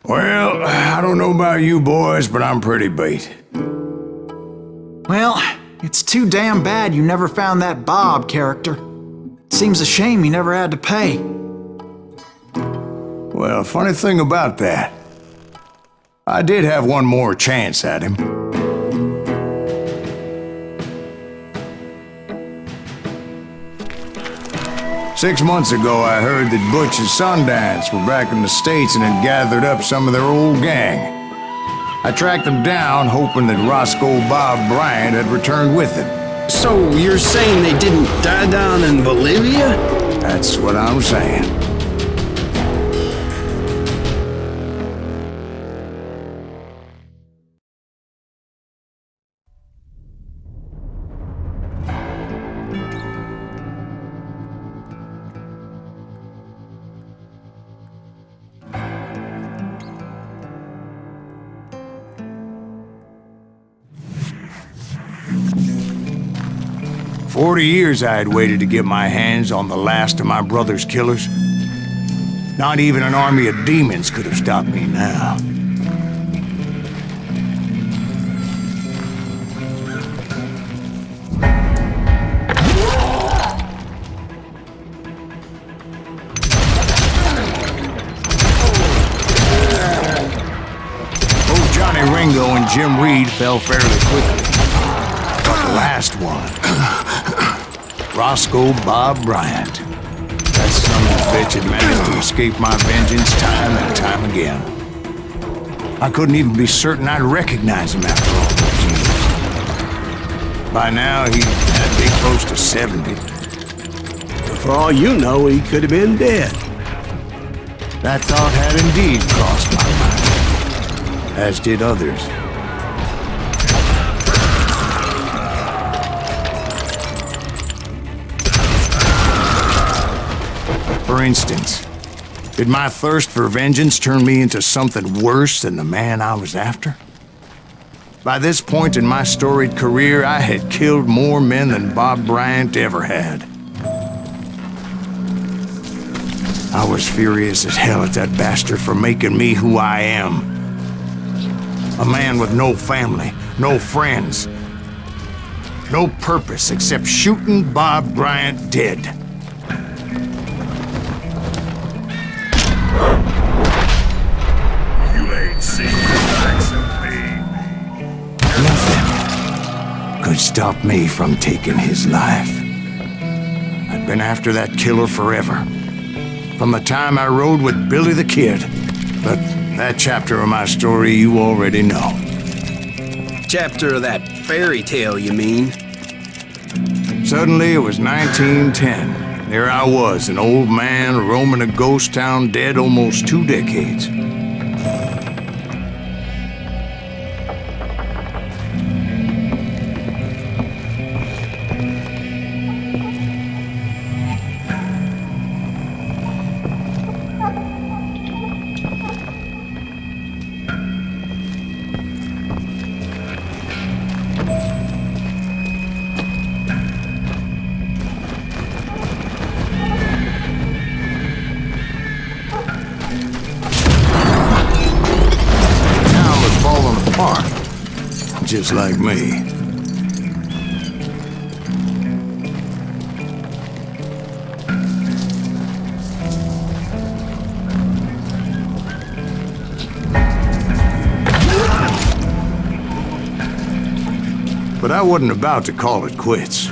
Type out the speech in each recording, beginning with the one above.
Well, I don't know about you boys, but I'm pretty beat. Well, it's too damn bad you never found that Bob character. Seems a shame he never had to pay. Well, funny thing about that, I did have one more chance at him. Six months ago, I heard that Butch and Sundance were back in the States and had gathered up some of their old gang. I tracked them down, hoping that Roscoe Bob Bryant had returned with them. So you're saying they didn't die down in Bolivia? That's what I'm saying. 40 years I had waited to get my hands on the last of my brother's killers. Not even an army of demons could have stopped me now. Both Johnny Ringo and Jim Reed fell fairly quickly. But the last one, Roscoe Bob Bryant. That son of a bitch had managed to escape my vengeance time and time again. I couldn't even be certain I'd recognize him after all those years. By now, he had to be close to 70. For all you know, he could have been dead. That thought had indeed crossed my mind, as did others. For instance, did my thirst for vengeance turn me into something worse than the man I was after? By this point in my storied career, I had killed more men than Bob Bryant ever had. I was furious as hell at that bastard for making me who I am. A man with no family, no friends, no purpose except shooting Bob Bryant dead. Nothing could stop me from taking his life. I'd been after that killer forever. From the time I rode with Billy the Kid. But that chapter of my story you already know. Chapter of that fairy tale, you mean? Suddenly it was 1910. There I was, an old man roaming a ghost town dead almost 2 decades. Just like me. But I wasn't about to call it quits.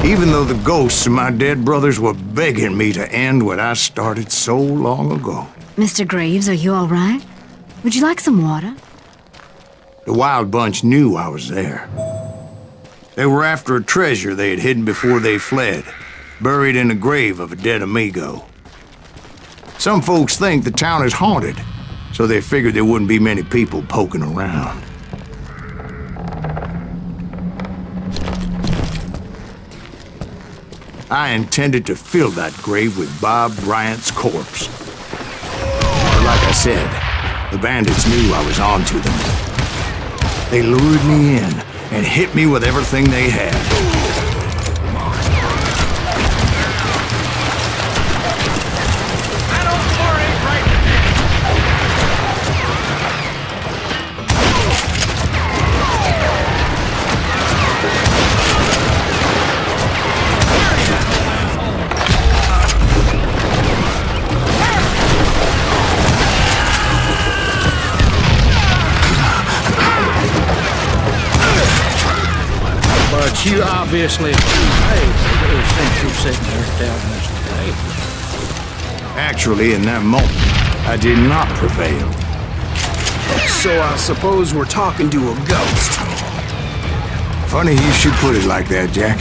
Even though the ghosts of my dead brothers were begging me to end what I started so long ago. Mr. Graves, are you all right? Would you like some water? The Wild Bunch knew I was there. They were after a treasure they had hidden before they fled, buried in the grave of a dead amigo. Some folks think the town is haunted, so they figured there wouldn't be many people poking around. I intended to fill that grave with Bob Bryant's corpse. But like I said, the bandits knew I was on to them. They lured me in, and hit me with everything they had. But you obviously paid since you're sitting there telling us today. Actually, in that moment, I did not prevail. So I suppose we're talking to a ghost. Funny you should put it like that, Jack.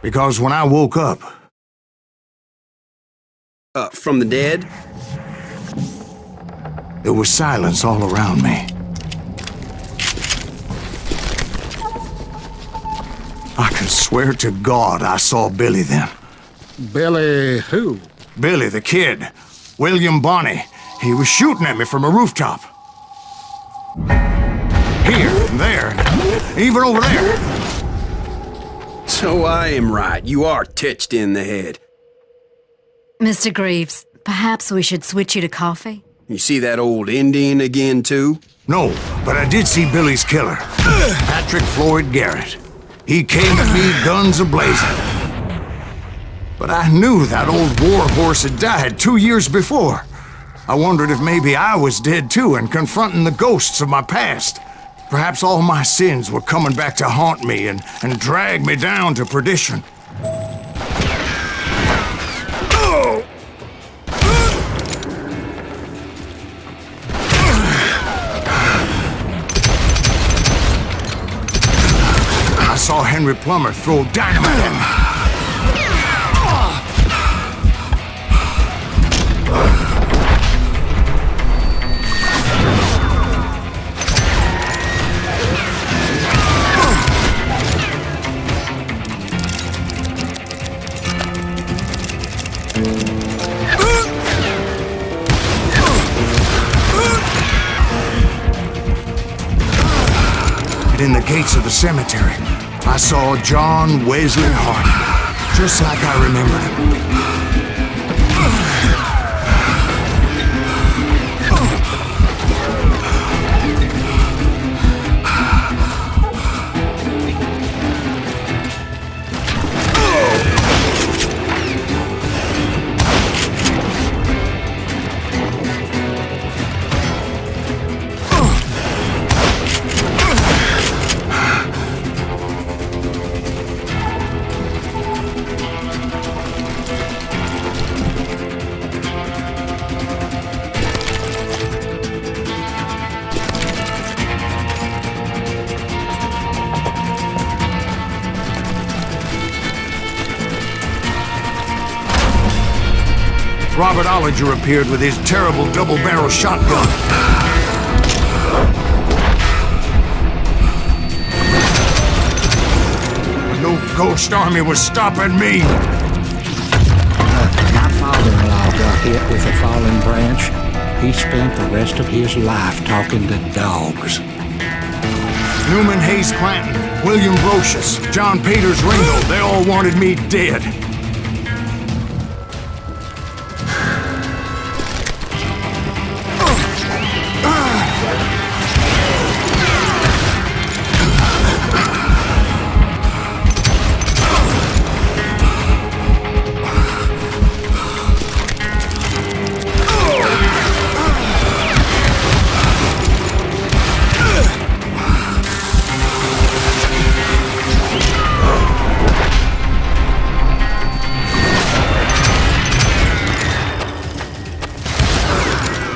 Because when I woke up... From the dead? There was silence all around me. I can swear to God I saw Billy then. Billy who? Billy, the kid. William Bonney. He was shooting at me from a rooftop. Here and there, and even over there. So I am right. You are titched in the head. Mr. Greaves, perhaps we should switch you to coffee? You see that old Indian again, too? No, but I did see Billy's killer. Patrick Floyd Garrett. He came at me guns a-blazing. But I knew that old war horse had died 2 years before. I wondered if maybe I was dead too and confronting the ghosts of my past. Perhaps all my sins were coming back to haunt me and drag me down to perdition. I saw Henry Plummer throw dynamite at me. In the gates of the cemetery, I saw John Wesley Hart, just like I remembered him. Robert Ollinger appeared with his terrible double-barrel shotgun. No ghost army was stopping me. My father-in-law got hit with a falling branch. He spent the rest of his life talking to dogs. Newman Hayes Clanton, William Brocious, John Peters Ringo, they all wanted me dead.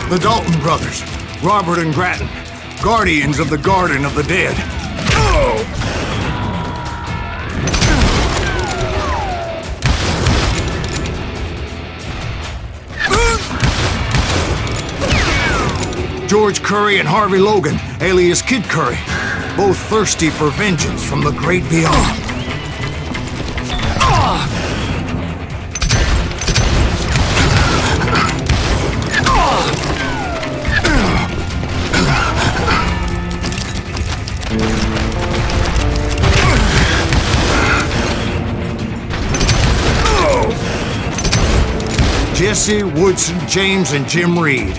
The Dalton brothers, Robert and Grattan, guardians of the Garden of the Dead. George Curry and Harvey Logan, alias Kid Curry, both thirsty for vengeance from the great beyond. Jesse, Woodson, James, and Jim Reed.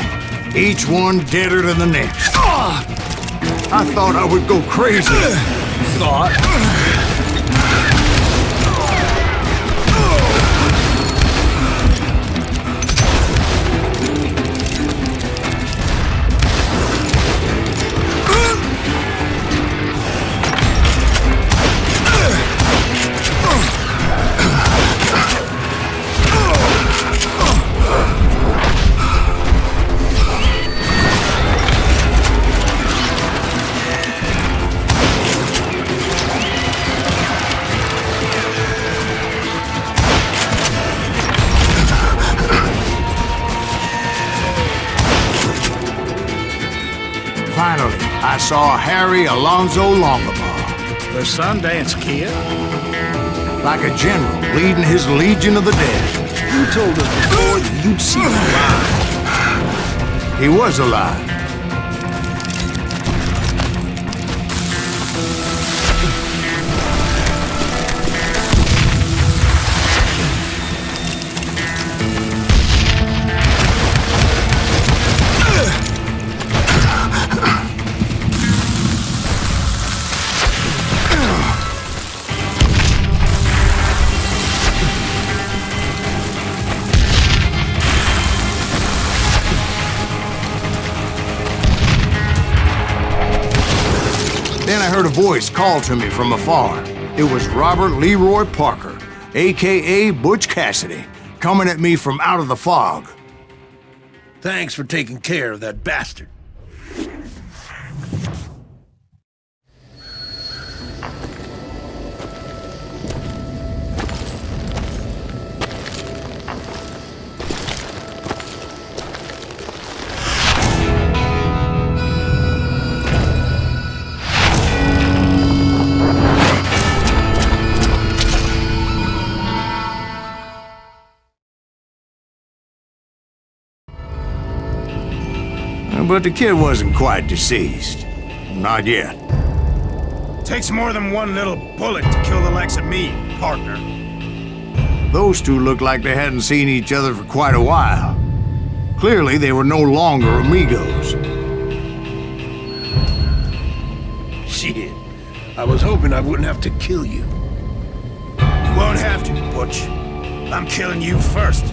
Each one deader than the next. I thought I would go crazy. Thought? Finally, I saw Harry Alonzo Longabaugh, The Sundance Kid? like a general leading his legion of the dead. You told us before that you'd seen him alive. He was alive. Then I heard a voice call to me from afar. It was Robert Leroy Parker, a.k.a. Butch Cassidy, coming at me from out of the fog. Thanks for taking care of that bastard. But the kid wasn't quite deceased. Not yet. Takes more than one little bullet to kill the likes of me, partner. Those two looked like they hadn't seen each other for quite a while. Clearly, they were no longer amigos. Shit. I was hoping I wouldn't have to kill you. You won't have to, Butch. I'm killing you first.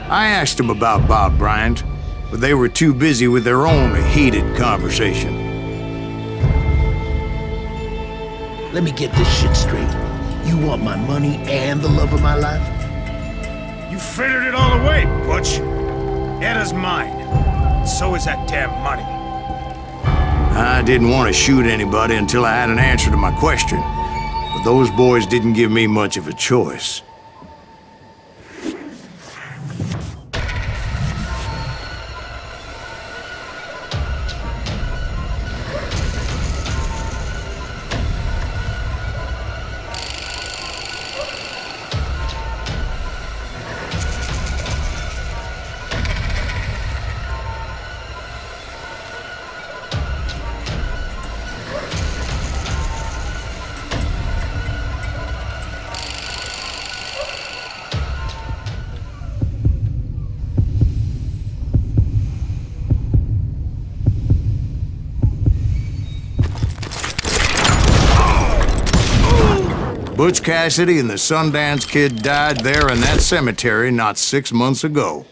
I asked them about Bob Bryant, but they were too busy with their own heated conversation. Let me get this shit straight. You want my money and the love of my life? You frittered it all away, Butch. Edda's mine. So is that damn money. I didn't want to shoot anybody until I had an answer to my question, but those boys didn't give me much of a choice. Butch Cassidy and the Sundance Kid died there in that cemetery not 6 months ago.